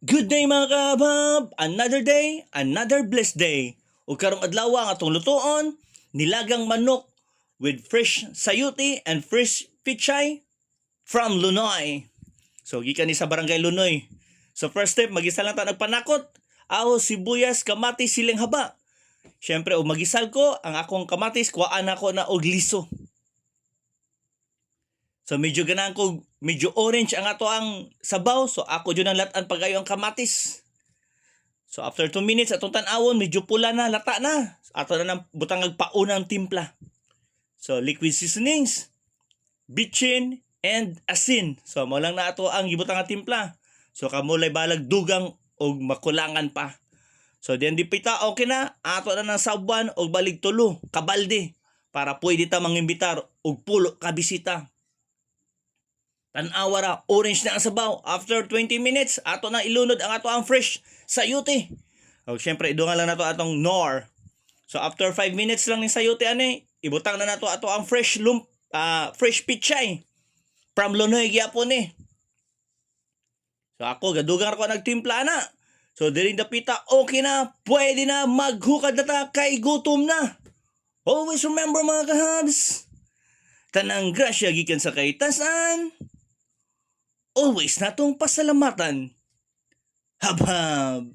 Good day mga kabab! Another day, another blessed day. Ug karong adlaw ang atong lutoon, nilagang manok with fresh sayuti and fresh pichay from Lunoy. So gikan ni sa barangay Lunoy. So first step, magisa lang ta nagpanakot. Ahos, sibuyas, kamatis, siling haba. Syempre, og magisal ko ang akong kamatis, kuhaan ako na og liso. So medyo ganahan ko, medyo orange ang ato ang sabaw. So ako dyan ang latan pagayo ang kamatis. So after 2 minutes atong tan-awon, medyo pula na, lata na. Ato na nang butang paunang timpla. So liquid seasonings, bitchin, and asin. So mo lang na ato ang gibutang nga timpla. So kamulay balag dugang og makulangan pa. So diyan di pita okay na, ato na ng sabuan og balig tulo, kabalde para pwede ta mangimbitar og pulo ka bisita. Tan-awa ra, orange na ang sabaw. After 20 minutes, ato na ilunod ang ato ang fresh sayuti. O syempre, idungan lang nato atong nor. So after 5 minutes lang ni sayuti ani, ibutang na nato ato ang fresh fresh pichay. From Lunoy gyapon ni. So ako gadugang ako nagtimpla na. So diri dapita okay na, pwede na maghukad na ta kay gutom na. Always remember mga kahabs, tanang grasya gikan sa kaitasan. Always natong pasalamatan. Habhab!